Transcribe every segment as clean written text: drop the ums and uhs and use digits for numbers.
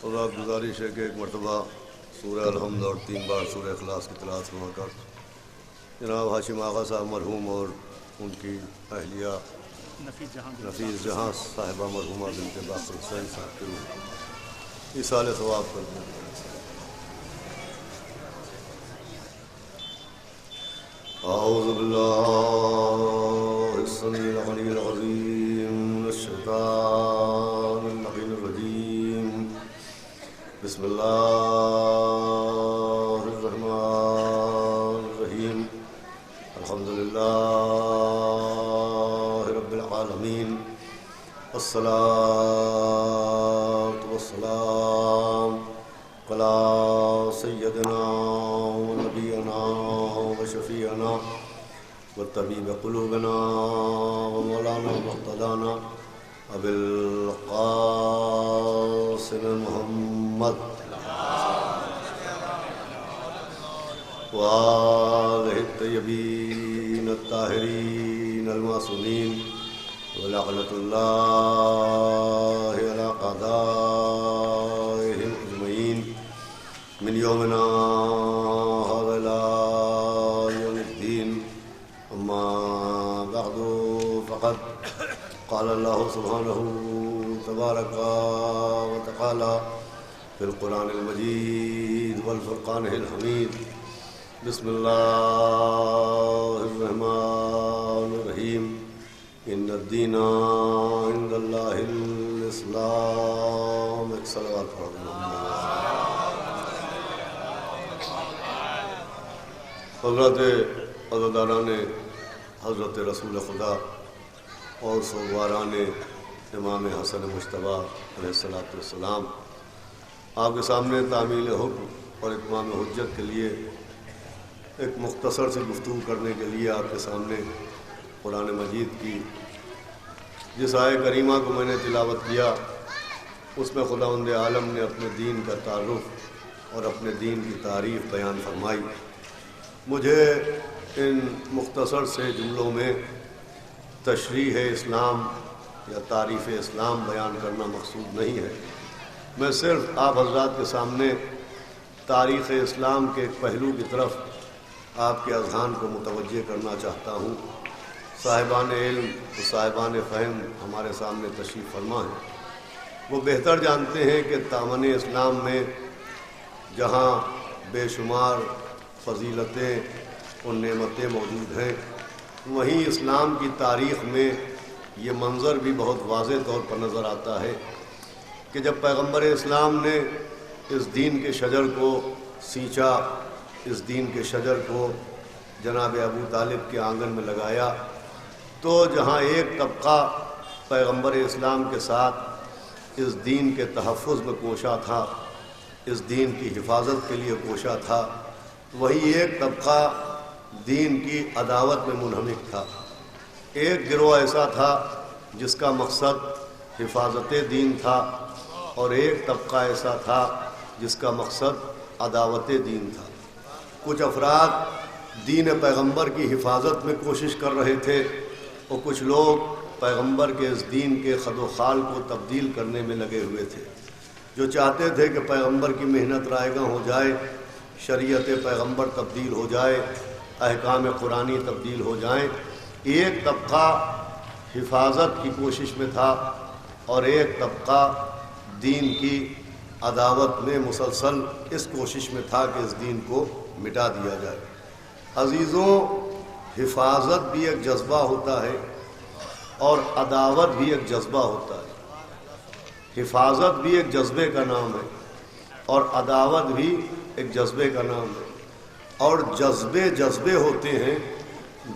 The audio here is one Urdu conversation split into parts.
اور آپ گزارش ہے کہ ایک مرتبہ سورہ الحمد اور 3 بار سورہ اخلاص کی تلاوت فرما کر جناب ہاشم آغا صاحب مرحوم اور ان کی اہلیہ نفیس جہاں صاحبہ مرحومہ بنت باقر حسین صاحب کے روح ایصال ثواب کر دیں۔ اعوذ باللہ السمیع العلیم العظیم من الشیطان اللعین الرجیم، بسم اللہ الرحمن الرحیم، الحمدللہ رب العالمین، والصلاة والسلام علی سیدنا و نبینا و شفیعنا و طبیب قلوبنا و مولانا مقتدانا ابی القاسم محمد و آلہ الطیبین الطاہرین المعصومین ولعنۃ اللہ علی اعدائہم اجمعین من یومنا ھذا الی یوم الدین، اما بعد فقد قال اللہ سبحانہ تبارک و تعالی فی القرآن المجید والفرقان الحمید، بسم اللہ الرحمن الرحیم، ان الدین عند اللہ الاسلام۔ ایک صلوات پڑھو۔ حضرت عزاداران حضرت رسول خدا اور سوگواران امام حسن مجتبیٰ علیہ السلام، آپ کے سامنے تعمیل حکم اور اتمام حجت کے لیے ایک مختصر سی گفتگو کرنے کے لیے آپ کے سامنے قرآن مجید کی جس آیہ کریمہ کو میں نے تلاوت کیا، اس میں خداوند عالم نے اپنے دین کا تعارف اور اپنے دین کی تعریف بیان فرمائی۔ مجھے ان مختصر سے جملوں میں تشریح اسلام یا تعریف اسلام بیان کرنا مقصود نہیں ہے، میں صرف آپ حضرات کے سامنے تاریخ اسلام کے ایک پہلو کی طرف آپ کے اذہان کو متوجہ کرنا چاہتا ہوں۔ صاحبان علم و صاحبان فہم ہمارے سامنے تشریف فرما ہیں، وہ بہتر جانتے ہیں کہ دامن اسلام میں جہاں بے شمار فضیلتیں اور نعمتیں موجود ہیں، وہیں اسلام کی تاریخ میں یہ منظر بھی بہت واضح طور پر نظر آتا ہے کہ جب پیغمبر اسلام نے اس دین کے شجر کو سینچا، اس دین کے شجر کو جناب ابو طالب کے آنگن میں لگایا، تو جہاں ایک طبقہ پیغمبر اسلام کے ساتھ اس دین کے تحفظ میں کوشاں تھا، اس دین کی حفاظت کے لیے کوشاں تھا، وہی ایک طبقہ دین کی عداوت میں منہمک تھا۔ ایک گروہ ایسا تھا جس کا مقصد حفاظت دین تھا، اور ایک طبقہ ایسا تھا جس کا مقصد عداوت دین تھا۔ کچھ افراد دین پیغمبر کی حفاظت میں کوشش کر رہے تھے، اور کچھ لوگ پیغمبر کے اس دین کے خد و خال کو تبدیل کرنے میں لگے ہوئے تھے، جو چاہتے تھے کہ پیغمبر کی محنت رائگاں ہو جائے، شریعت پیغمبر تبدیل ہو جائے، احکام قرآنی تبدیل ہو جائیں۔ ایک طبقہ حفاظت کی کوشش میں تھا، اور ایک طبقہ دین کی عداوت میں مسلسل اس کوشش میں تھا کہ اس دین کو مٹا دیا جائے۔ عزیزوں، حفاظت بھی ایک جذبہ ہوتا ہے اور عداوت بھی ایک جذبہ ہوتا ہے۔ حفاظت بھی ایک جذبے کا نام ہے اور عداوت بھی ایک جذبے کا نام ہے، اور جذبے ہوتے ہیں،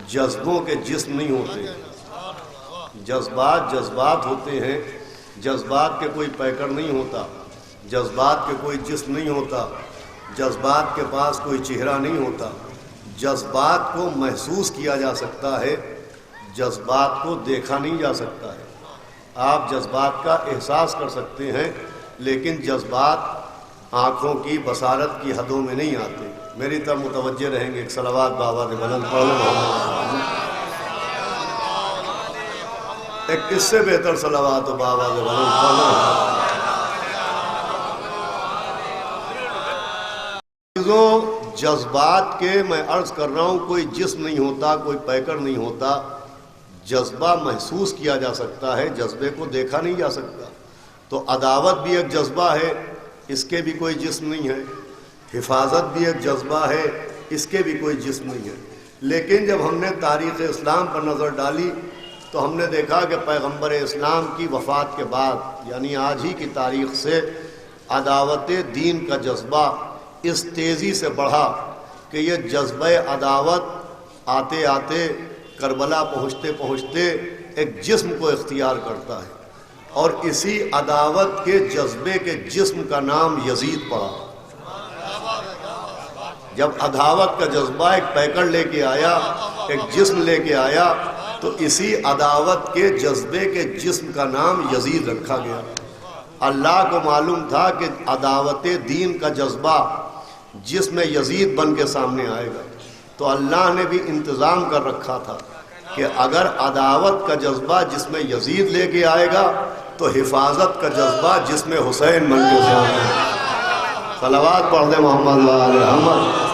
جذبوں کے جسم نہیں ہوتے۔ جذبات ہوتے ہیں، جذبات کے کوئی پیکر نہیں ہوتا، جذبات کے کوئی جسم نہیں ہوتا، جذبات کے پاس کوئی چہرہ نہیں ہوتا۔ جذبات کو محسوس کیا جا سکتا ہے، جذبات کو دیکھا نہیں جا سکتا ہے۔ آپ جذبات کا احساس کر سکتے ہیں، لیکن جذبات آنکھوں کی بصارت کی حدوں میں نہیں آتے۔ میری طرف متوجہ رہیں گے، ایک صلوات بآواز بلند پڑھو۔ ایک اس سے بہتر صلوات و بآواز بلند پڑھو۔ عزیزوں جذبات کے میں عرض کر رہا ہوں کوئی جسم نہیں ہوتا، کوئی پیکر نہیں ہوتا، جذبہ محسوس کیا جا سکتا ہے، جذبے کو دیکھا نہیں جا سکتا۔ تو عداوت بھی ایک جذبہ ہے، اس کے بھی کوئی جسم نہیں ہے، حفاظت بھی ایک جذبہ ہے، اس کے بھی کوئی جسم نہیں ہے۔ لیکن جب ہم نے تاریخ اسلام پر نظر ڈالی تو ہم نے دیکھا کہ پیغمبر اسلام کی وفات کے بعد یعنی آج ہی کی تاریخ سے عداوت دین کا جذبہ اس تیزی سے بڑھا کہ یہ جذبہ عداوت آتے آتے کربلا پہنچتے پہنچتے ایک جسم کو اختیار کرتا ہے، اور اسی عداوت کے جذبے کے جسم کا نام یزید پڑا۔ جب عداوت کا جذبہ ایک پیکر لے کے آیا، ایک جسم لے کے آیا، تو اسی عداوت کے جذبے کے جسم کا نام یزید رکھا گیا۔ اللہ کو معلوم تھا کہ عداوت دین کا جذبہ جس میں یزید بن کے سامنے آئے گا، تو اللہ نے بھی انتظام کر رکھا تھا کہ اگر عداوت کا جذبہ جس میں یزید لے کے آئے گا تو حفاظت کا جذبہ جس میں حسین بن کے سامنے آئے گا۔ صلوات پڑھ دیں محمد و آل محمد۔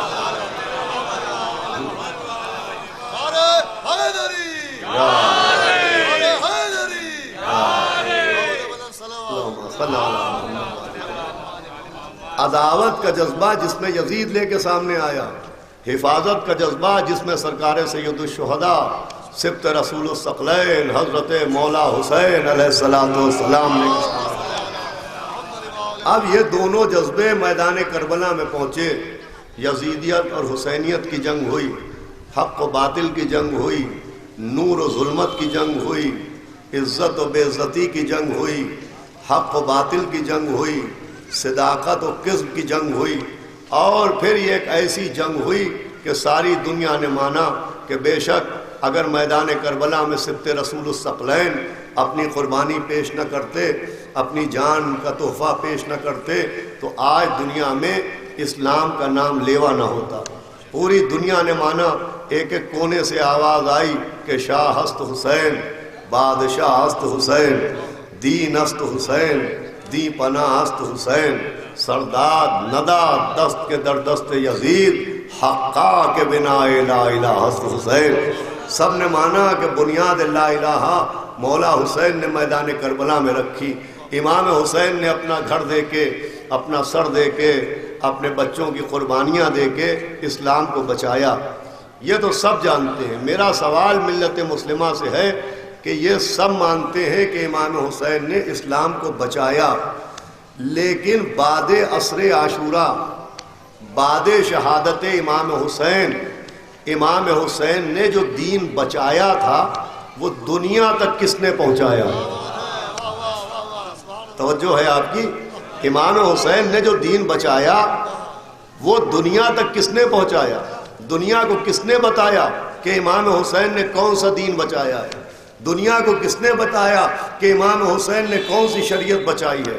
عداوت کا جذبہ جس میں یزید لے کے سامنے آیا، حفاظت کا جذبہ جس میں سرکار سید الشہداء سبط رسول الثقلین حضرت مولا حسین علیہ السلام نے۔ اب یہ دونوں جذبے میدان کربلا میں پہنچے، یزیدیت اور حسینیت کی جنگ ہوئی، حق و باطل کی جنگ ہوئی، نور و ظلمت کی جنگ ہوئی، عزت و بے عزتی کی جنگ ہوئی، حق و باطل کی جنگ ہوئی، صداقت و کذب کی جنگ ہوئی، اور پھر یہ ایک ایسی جنگ ہوئی کہ ساری دنیا نے مانا کہ بے شک اگر میدان کربلا میں سبط رسول الثقلین اپنی قربانی پیش نہ کرتے، اپنی جان کا تحفہ پیش نہ کرتے، تو آج دنیا میں اسلام کا نام لیوا نہ ہوتا۔ پوری دنیا نے مانا، ایک ایک کونے سے آواز آئی کہ شاہ ہست حسین، بادشاہ ہست حسین، دین ہست حسین، دی پناہ ہست حسین، سرداد ندا دست کے در دست یزید، حقا کے بنا لا الہ ہست حسین۔ سب نے مانا کہ بنیاد لا الہ مولا حسین نے میدان کربلا میں رکھی۔ امام حسین نے اپنا گھر دے کے، اپنا سر دے کے، اپنے بچوں کی قربانیاں دے کے اسلام کو بچایا۔ یہ تو سب جانتے ہیں۔ میرا سوال ملت مسلمہ سے ہے کہ یہ سب مانتے ہیں کہ امام حسین نے اسلام کو بچایا، لیکن بعد عصر عاشورہ، بعد شہادت امام حسین نے جو دین بچایا تھا وہ دنیا تک کس نے پہنچایا؟ توجہ ہے آپ کی؟ امام حسین نے جو دین بچایا وہ دنیا تک کس نے پہنچایا؟ دنیا کو کس نے بتایا کہ امام حسین نے کون سا دین بچایا ہے؟ دنیا کو کس نے بتایا کہ امام حسین نے کون سی شریعت بچائی ہے؟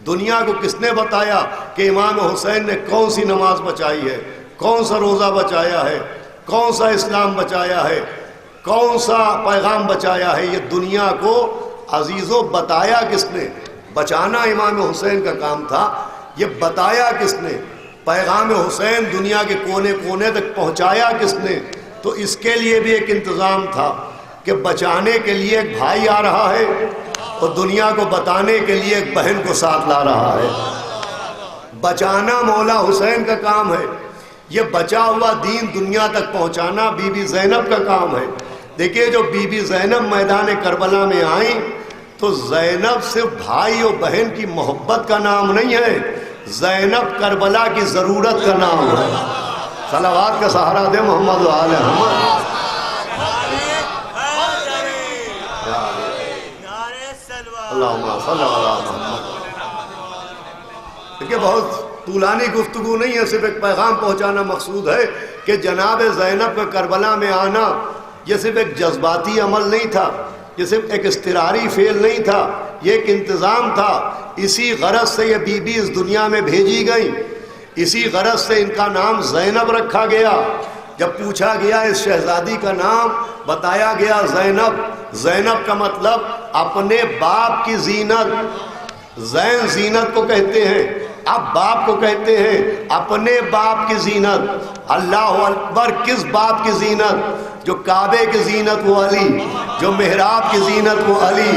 دنیا کو کس نے بتایا کہ امام حسین نے کون سی نماز بچائی ہے، کون سا روزہ بچایا ہے، کون سا اسلام بچایا ہے، کون سا پیغام بچایا ہے؟ یہ دنیا کو عزیزوں بتایا کس نے؟ بچانا امام حسین کا کام تھا، یہ بتایا کس نے؟ پیغام حسین دنیا کے کونے کونے تک پہنچایا کس نے؟ تو اس کے لیے بھی ایک انتظام تھا کہ بچانے کے لیے ایک بھائی آ رہا ہے اور دنیا کو بتانے کے لیے ایک بہن کو ساتھ لا رہا ہے۔ بچانا مولا حسین کا کام ہے، یہ بچا ہوا دین دنیا تک پہنچانا بی بی زینب کا کام ہے۔ دیکھیے جو بی بی زینب میدان کربلا میں آئیں تو زینب صرف بھائی اور بہن کی محبت کا نام نہیں ہے، زینب کربلا کی ضرورت کا نام ہے۔ صلوات کا سہارا دے محمد و آل محمد۔ اللہم صلی اللہ محمد۔ دیکھیے بہت طولانی گفتگو نہیں ہے، صرف ایک پیغام پہنچانا مقصود ہے کہ جناب زینب کا کربلا میں آنا یہ صرف ایک جذباتی عمل نہیں تھا، یہ صرف ایک اضطراری فعل نہیں تھا، یہ ایک انتظام تھا۔ اسی غرض سے یہ بی بی اس دنیا میں بھیجی گئی، اسی غرض سے ان کا نام زینب رکھا گیا۔ جب پوچھا گیا اس شہزادی کا نام، بتایا گیا زینب۔ زینب کا مطلب اپنے باپ کی زینت، زین زینت کو کہتے ہیں، اب باپ کو کہتے ہیں اپنے باپ کی زینت، اللہ اکبر، کس باپ کی زینت؟ جو کعبے کی زینت وہ علی، جو محراب کی زینت وہ علی،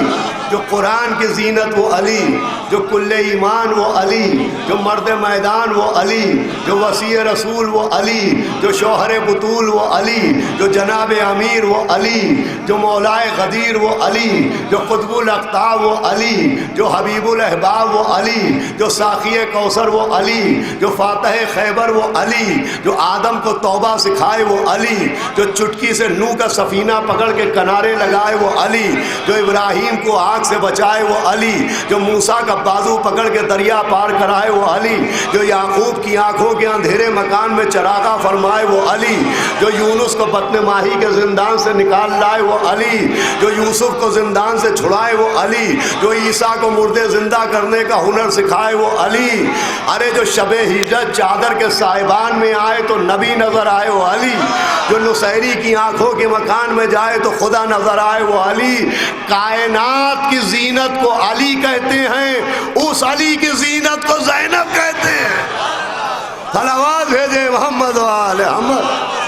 جو قرآن کی زینت وہ علی، جو کل ایمان وہ علی، جو مرد میدان وہ علی، جو وسیع رسول وہ علی، جو شوہر بطول وہ علی، جو جناب امیر وہ علی، جو مولائے غدیر وہ علی، جو قطب الاقطاب وہ علی، جو حبیب الاحباب وہ علی، جو ساقی کوثر وہ علی، جو فاتح خیبر وہ علی، جو آدم کو توبہ سکھائے وہ علی، جو چٹکی سے نوح کا سفینہ پکڑ کے کنارے لگائے وہ علی، جو ابراہیم کو آگ سے بچائے وہ علی، جو موسیٰ کا بازو پکڑ کے دریا پار کرائے وہ علی، جو یعقوب کی آنکھوں کے اندھیرے مکان میں چراغاں فرمائے وہ علی، جو یونس کو بطن ماہی کے زندان سے نکال لائے وہ علی، جو یوسف کو زندان سے چھڑائے وہ علی، جو عیسیٰ کو مردے زندہ کرنے کا ہنر سکھائے وہ علی، ارے جو شب ہجرت چادر کے سائبان میں آئے تو نبی نظر آئے وہ علی، جو نصیری کی آنکھوں کے مکان میں جائے تو خدا نظر آئے وہ علی۔ کائنات کی زینت کو علی کہتے ہیں، اس علی کی زینت کو زینب کہتے ہیں۔ صلوات بھیجے محمد و آل محمد۔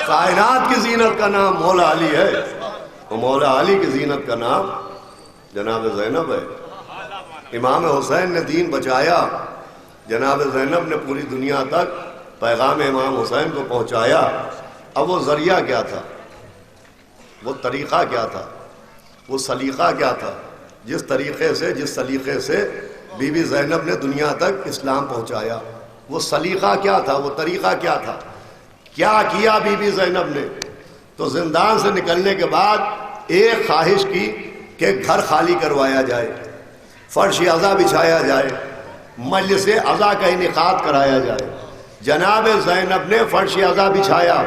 کائنات کی زینت کا نام مولا علی ہے، اور مولا علی کی زینت کا نام جناب زینب ہے۔ امام حسین نے دین بچایا، جناب زینب نے پوری دنیا تک پیغام امام حسین کو پہنچایا۔ اب وہ ذریعہ کیا تھا، وہ طریقہ کیا تھا، وہ سلیقہ کیا تھا، جس سلیقے سے بی بی زینب نے دنیا تک اسلام پہنچایا، وہ سلیقہ کیا تھا، وہ طریقہ کیا تھا، کیا کیا بی بی زینب نے؟ تو زندان سے نکلنے کے بعد ایک خواہش کی کہ گھر خالی کروایا جائے، فرش عزا بچھایا جائے، مجلس عزا کا انعقاد کرایا جائے۔ جناب زینب نے فرش عزا بچھایا،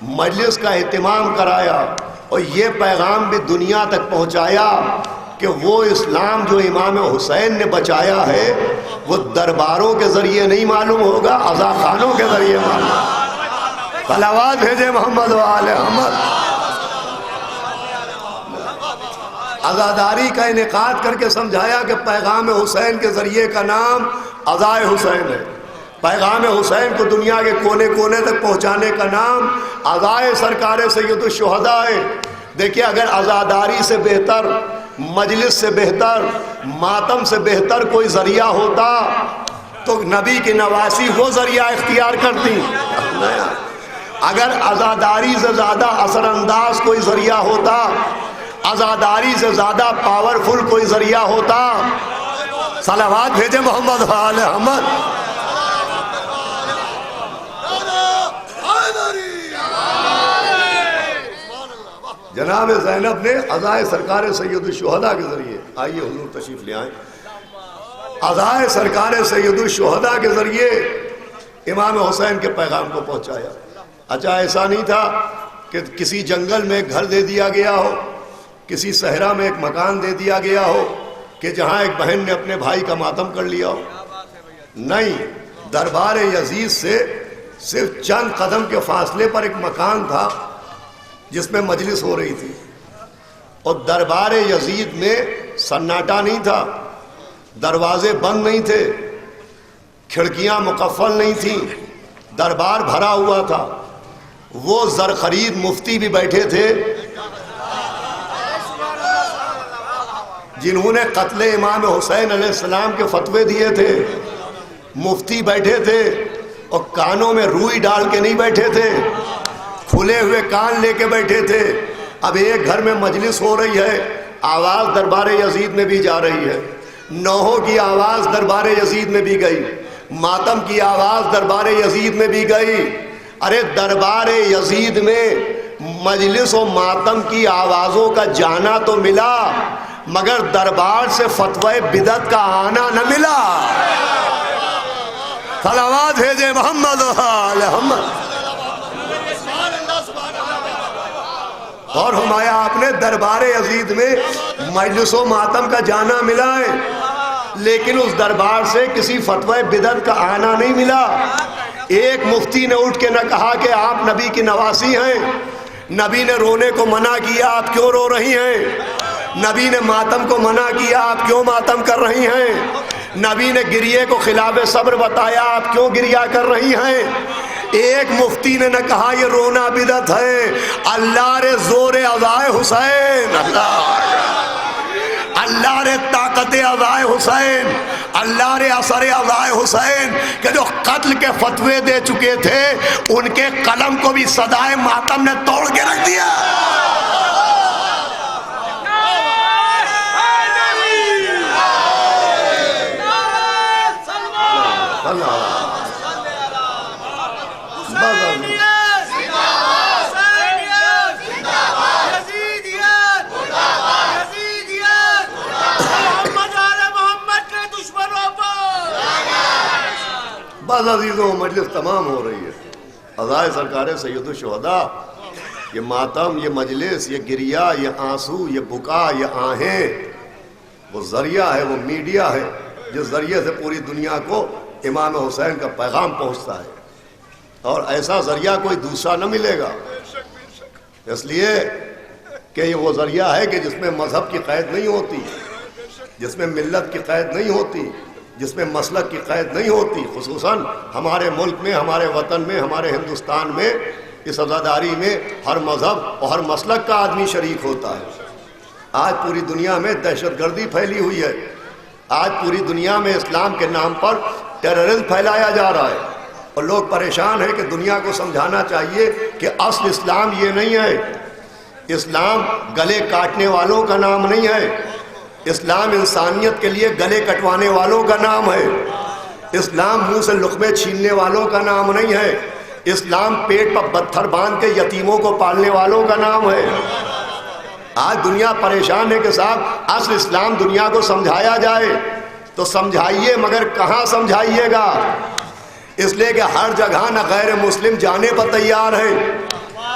مجلس کا اہتمام کرایا، اور یہ پیغام بھی دنیا تک پہنچایا کہ وہ اسلام جو امام حسین نے بچایا ہے وہ درباروں کے ذریعے نہیں معلوم ہوگا، عزا خانوں کے ذریعے معلوم۔ صلوات بھیجے محمد و آل محمد۔ عزاداری کا انعقاد کر کے سمجھایا کہ پیغام حسین کے ذریعے کا نام عزائے حسین ہے، پیغام حسین کو دنیا کے کونے کونے تک پہنچانے کا نام عزائے سرکار سید الشہداء ہے۔ دیکھیے، اگر عزاداری سے بہتر، مجلس سے بہتر، ماتم سے بہتر کوئی ذریعہ ہوتا تو نبی کی نواسی وہ ذریعہ اختیار کرتی۔ اگر عزاداری سے زیادہ اثر انداز کوئی ذریعہ ہوتا، عزاداری سے زیادہ پاورفل کوئی ذریعہ ہوتا، صلوات بھیجے محمد و آل محمد۔ جناب زینب نے عزائے سرکار سید الشہداء کے ذریعے، آئیے حضور تشریف لے آئیں، عزائے سرکار سید الشہداء کے ذریعے امام حسین کے پیغام کو پہنچایا۔ اچھا، ایسا نہیں تھا کہ کسی جنگل میں ایک گھر دے دیا گیا ہو، کسی صحرا میں ایک مکان دے دیا گیا ہو کہ جہاں ایک بہن نے اپنے بھائی کا ماتم کر لیا ہو۔ نہیں، دربار یزید سے صرف چند قدم کے فاصلے پر ایک مکان تھا جس میں مجلس ہو رہی تھی، اور دربار یزید میں سناٹا نہیں تھا، دروازے بند نہیں تھے، کھڑکیاں مقفل نہیں تھیں، دربار بھرا ہوا تھا۔ وہ زرخرید مفتی بھی بیٹھے تھے جنہوں نے قتل امام حسین علیہ السلام کے فتوے دیے تھے، مفتی بیٹھے تھے، اور کانوں میں روئی ڈال کے نہیں بیٹھے تھے، کھلے ہوئے کان لے کے بیٹھے تھے۔ اب ایک گھر میں مجلس ہو رہی ہے، آواز دربار یزید میں بھی جا رہی ہے، نوحوں کی آواز دربار یزید میں بھی گئی، ماتم کی آواز دربار یزید میں بھی گئی۔ ارے دربار یزید میں مجلس و ماتم کی آوازوں کا جانا تو ملا، مگر دربار سے فتوی بدعت کا آنا نہ ملا۔ صلوات بھیجے محمد و آل محمد۔ اور ہمایا آپ نے دربار یزید میں مجلس و ماتم کا جانا ملا ہے، لیکن اس دربار سے کسی فتوی بدعت کا آنا نہیں ملا۔ ایک مفتی نے اٹھ کے نہ کہا کہ آپ نبی کی نواسی ہیں، نبی نے رونے کو منع کیا، آپ کیوں رو رہی ہیں؟ نبی نے ماتم کو منع کیا، آپ کیوں ماتم کر رہی ہیں؟ نبی نے گریے کو خلاف صبر بتایا، آپ کیوں گریا کر رہی ہیں؟ ایک مفتی نے نہ کہا یہ رونا بدعت ہے، اللہ رے زور عزائے حسین، اللہ رے طاقت عزائے حسین، اللہ رے اثر عزائے حسین کہ جو قتل کے فتوے دے چکے تھے ان کے قلم کو بھی صدائے ماتم نے توڑ کے رکھ دیا۔ بس عزیزوں، مجلس تمام ہو رہی ہے۔ عزائے سرکار سید الشہداء، یہ ماتم، یہ مجلس، یہ گریہ، یہ آنسو، یہ بکا، یہ آہیں، وہ ذریعہ ہے، وہ میڈیا ہے جس ذریعے سے پوری دنیا کو امام حسین کا پیغام پہنچتا ہے، اور ایسا ذریعہ کوئی دوسرا نہ ملے گا، اس لیے کہ یہ وہ ذریعہ ہے کہ جس میں مذہب کی قید نہیں ہوتی، جس میں ملت کی قید نہیں ہوتی، جس میں مسلک کی قید نہیں ہوتی۔ خصوصاً ہمارے ملک میں، ہمارے وطن میں، ہمارے ہندوستان میں اس عزاداری میں ہر مذہب اور ہر مسلک کا آدمی شریک ہوتا ہے۔ آج پوری دنیا میں دہشت گردی پھیلی ہوئی ہے، آج پوری دنیا میں اسلام کے نام پر ٹیررزم پھیلایا جا رہا ہے، اور لوگ پریشان ہیں کہ دنیا کو سمجھانا چاہیے کہ اصل اسلام یہ نہیں ہے۔ اسلام گلے کاٹنے والوں کا نام نہیں ہے، اسلام انسانیت کے لیے گلے کٹوانے والوں کا نام ہے، اسلام منہ سے لقمے چھیننے والوں کا نام نہیں ہے، اسلام پیٹ پر پتھر باندھ کے یتیموں کو پالنے والوں کا نام ہے۔ آج دنیا پریشان ہے کہ صاحب اصل اسلام دنیا کو سمجھایا جائے، تو سمجھائیے، مگر کہاں سمجھائیے گا؟ اس لیے کہ ہر جگہ نہ غیر مسلم جانے پر تیار ہے،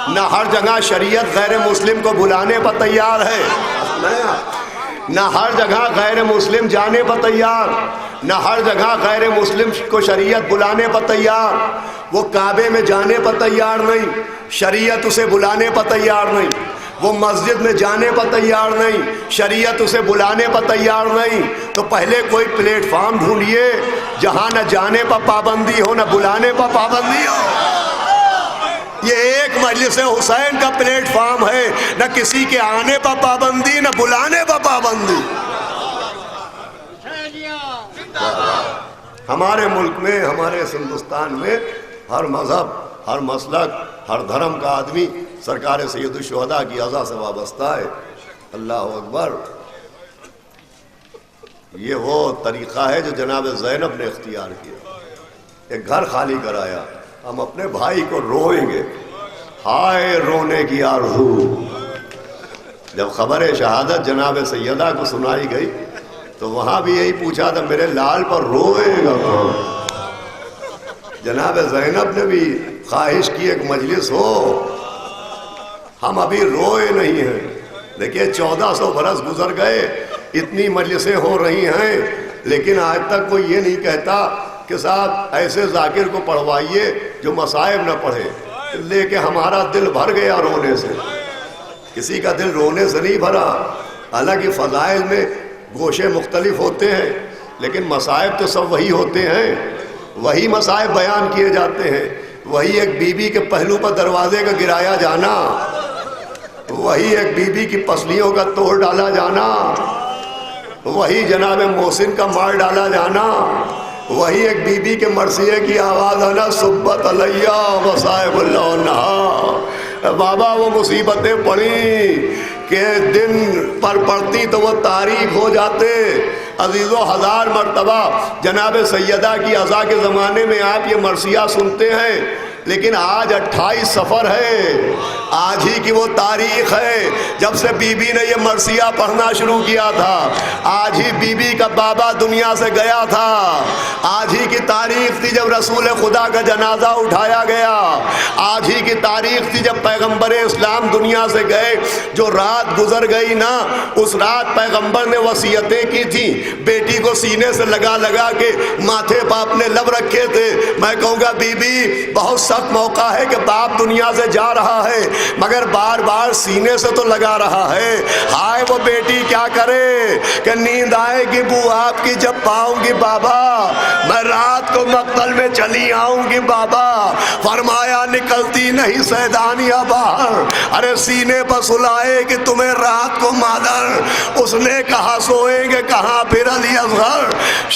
نہ ہر جگہ شریعت غیر مسلم کو بلانے پر تیار ہے، نہ ہر جگہ غیر مسلم جانے پر تیار، نہ ہر جگہ غیر مسلم کو شریعت بلانے پر تیار۔ وہ کعبے میں جانے پر تیار نہیں، شریعت اسے بلانے پر تیار نہیں، وہ مسجد میں جانے پر تیار نہیں، شریعت اسے بلانے پر تیار نہیں، تو پہلے کوئی پلیٹ فارم ڈھونڈیے جہاں نہ جانے پر پابندی ہو، نہ بلانے پر پابندی ہو۔ یہ ایک مجلس حسین کا پلیٹ فارم ہے، نہ کسی کے آنے پر پابندی، نہ بلانے پر پابندی۔ ہمارے ملک میں، ہمارے ہندوستان میں ہر مذہب، ہر مسلک، ہر دھرم کا آدمی سرکار سید الشہداء کی عزا سے وابستہ ہے۔ اللہ اکبر۔ یہ وہ طریقہ ہے جو جناب زینب نے اختیار کیا، ایک گھر خالی کرایا، ہم اپنے بھائی کو روئیں گے، ہائے رونے کی آرزو۔ جب خبر شہادت جناب سیدہ کو سنائی گئی تو وہاں بھی یہی پوچھا تھا، میرے لال پر روئے گا کون؟ جناب زینب نے بھی خواہش کی ایک مجلس ہو، ہم ابھی روئے نہیں ہیں، دیکھیے 1400 برس گزر گئے، اتنی مجلسیں ہو رہی ہیں، لیکن آج تک کوئی یہ نہیں کہتا کہ صاحب ایسے ذاکر کو پڑھوائیے جو مصائب نہ پڑھے، لے کے ہمارا دل بھر گیا رونے سے۔ کسی کا دل رونے سے نہیں بھرا، حالانکہ فضائل میں گوشے مختلف ہوتے ہیں، لیکن مصائب تو سب وہی ہوتے ہیں، وہی مصائب بیان کیے جاتے ہیں، وہی ایک بی بی کے پہلو پر دروازے کا گرایا جانا، وہی ایک بی بی کی پسلیوں کا توڑ ڈالا جانا، وہی جناب محسن کا مار ڈالا جانا، وہی ایک بی بی کے مرثیے کی آواز آنا، صبت علیہ وصائب اللہ عنہا۔ بابا وہ مصیبتیں پڑیں کہ دن پر پڑتی تو وہ تاریخ ہو جاتے۔ عزیزو، 1000 مرتبہ جناب سیدہ کی عزا کے زمانے میں آپ یہ مرثیہ سنتے ہیں، لیکن آج 28 سفر ہے، آج ہی کی وہ تاریخ ہے جب سے بی بی نے یہ مرثیہ پڑھنا شروع کیا تھا، آج ہی بی بی کا بابا دنیا سے گیا تھا، آج ہی کی تاریخ تھی جب رسول خدا کا جنازہ اٹھایا گیا، آج ہی کی تاریخ تھی جب پیغمبر اسلام دنیا سے گئے۔ جو رات گزر گئی نا، اس رات پیغمبر نے وصیتیں کی تھی، بیٹی کو سینے سے لگا لگا کے ماتھے پہ اپنے لب رکھے تھے۔ میں کہوں گا بی بی بہت سخت موقع ہے کہ باپ دنیا سے جا رہا ہے مگر بار بار سینے سے تو لگا رہا ہے۔ ہائے وہ بیٹی کیا کرے کہ نیند آئے گی بو آپ کی جب پاؤں گی بابا، میں رات کو مقتل میں چلی آؤں گی بابا۔ فرمایا نکلتی نہیں سیدانیہ باہر، ارے سینے پر سلائے گی تمہیں رات کو مادر۔ اس نے کہا سوئیں گے کہاں پھر علی اصغر،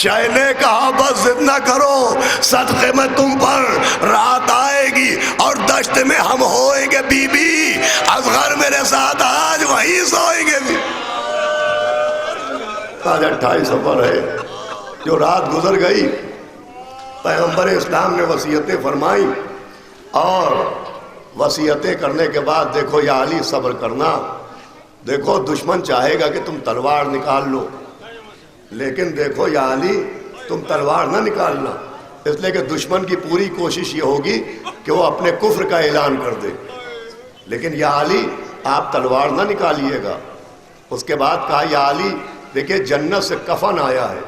شاہ نے کہا بس ضد نہ کرو، صدقے میں تم پر رات آئے گی اور دشت میں ہم ہوئیں گے بی بی، اصغر میرے ساتھ آج وہیں سوئیں گے بھی۔ آج 28 سفر ہے، جو رات گزر گئی پیغمبر اسلام نے وصیتیں فرمائی، اور وصیتیں کرنے کے بعد دیکھو یا علی صبر کرنا، دیکھو دشمن چاہے گا کہ تم تلوار نکال لو، لیکن دیکھو یا علی تم تلوار نہ نکالنا، اس لیے کہ دشمن کی پوری کوشش یہ ہوگی کہ وہ اپنے کفر کا اعلان کر دے، لیکن یا علی آپ تلوار نہ نکالیے گا۔ اس کے بعد کہا یا علی دیکھیں جنت سے کفن آیا ہے،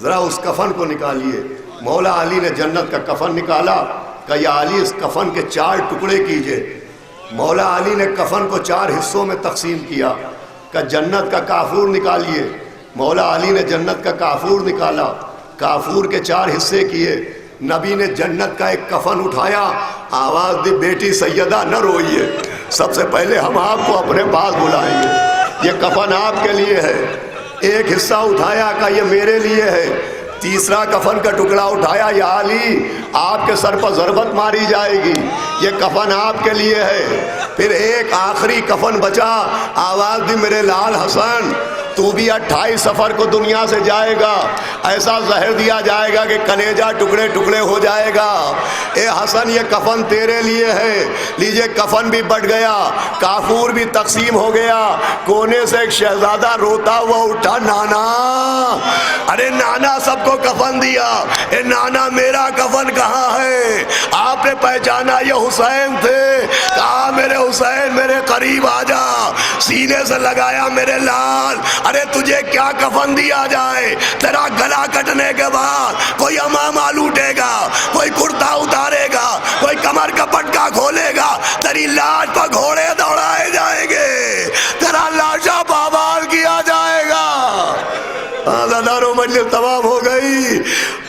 ذرا اس کفن کو نکالیے۔ مولا علی نے جنت کا کفن نکالا، کہا یا علی اس کفن کے 4 ٹکڑے کیجئے۔ مولا علی نے کفن کو 4 حصوں میں تقسیم کیا، کہ جنت کا کافور نکالیے۔ مولا علی نے جنت کا کافور نکالا، کافور کے 4 حصے کیے۔ نبی نے جنت کا ایک کفن اٹھایا، آواز دی بیٹی سیدہ نہ روئیے، سب سے پہلے ہم آپ کو اپنے پاس بلائیں گے، یہ کفن آپ کے لیے ہے۔ ایک حصہ اٹھایا کہ یہ میرے لیے ہے۔ تیسرا کفن کا ٹکڑا اٹھایا، یا علی آپ کے سر پر ضربت ماری جائے گی، یہ کفن آپ کے لیے ہے۔ پھر ایک آخری کفن بچا، آواز دی میرے لال حسن تو بھی 28 سفر کو دنیا سے جائے گا، ایسا زہر دیا جائے گا کہ کلیجہ ٹکڑے ٹکڑے ہو جائے گا۔ اے حسن یہ کفن تیرے لیے ہے، لیجئے کفن بھی بٹ گیا، کافور بھی تقسیم ہو گیا۔ کونے سے ایک شہزادہ روتا ہوا اٹھا، نانا، ارے نانا سب کو کفن دیا، اے نانا میرا کفن کہاں ہے؟ آپ نے پہچانا یہ حسین تھے، کہا میرے حسین میرے قریب آ جا، سینے سے لگایا میرے لال، ارے تجھے کیا کفن دیا جائے؟ تیرا گلا کٹنے کے بعد کوئی امامہ لوٹے گا، کوئی کرتا اتارے گا، کوئی کمر کا پٹکا کھولے گا، تیری لاش پر گھوڑے دوڑائے جائیں گے، تیرا لاشا پامال کیا جائے گا۔ آزاداروں مجلس تمام ہو گئی،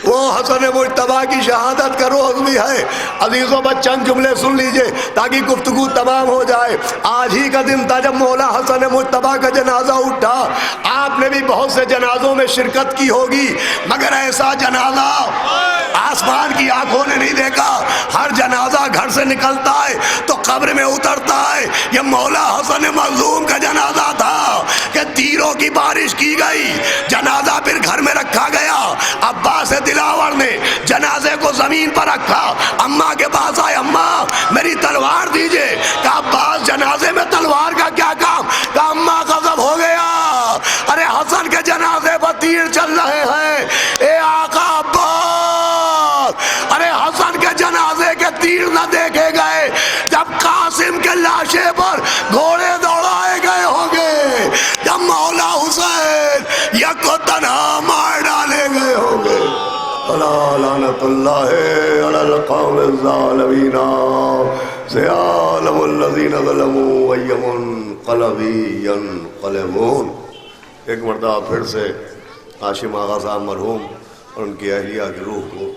وہ حسن مجتبیٰ کی شہادت کا روز بھی ہے۔ عزیزوں بس چند جملے سن لیجئے تاکہ گفتگو تمام ہو جائے۔ آج ہی کا دن تھا جب مولا حسن مجتبیٰ کا جنازہ اٹھا۔ آپ نے بھی بہت سے جنازوں میں شرکت کی ہوگی، مگر ایسا جنازہ آسمان کی آنکھوں نے نہیں دیکھا۔ ہر جنازہ گھر سے نکلتا ہے تو قبر میں اترتا ہے۔ یہ مولا حسن مظلوم کا جنازہ تھا کہ تیروں کی بارش کی گئی، جنازہ پھر گھر میں رکھا گیا۔ عباس دلاور نے جنازے کو زمین پر رکھا، اماں کے پاس آئے، اماں میری تلوار دیجئے۔ کہا عباس جنازے میں تلوار کا کیا کام؟ کہا اماں غضب ہو گیا، ارے حسن کے جنازے پر تیر چل رہے ہیں، اے آقا عباس، ارے حسن کے جنازے کے تیر نہ دیکھے گئے جب قاسم کے لاشے پر گھوڑے دوڑائے گئے ہوں گے، جب مولا حسین یک و تنہا مار ڈالے گئے ہوں گے۔ الا لعنت اللہ علی القوم الظالمین سیعلم الذین ظلموا ای منقلب ینقلبون۔ ایک مرتبہ پھر سے ہاشم آغا صاحب مرحوم اور ان کی اہلیہ کی روح کو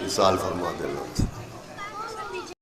وصال فرما دینا۔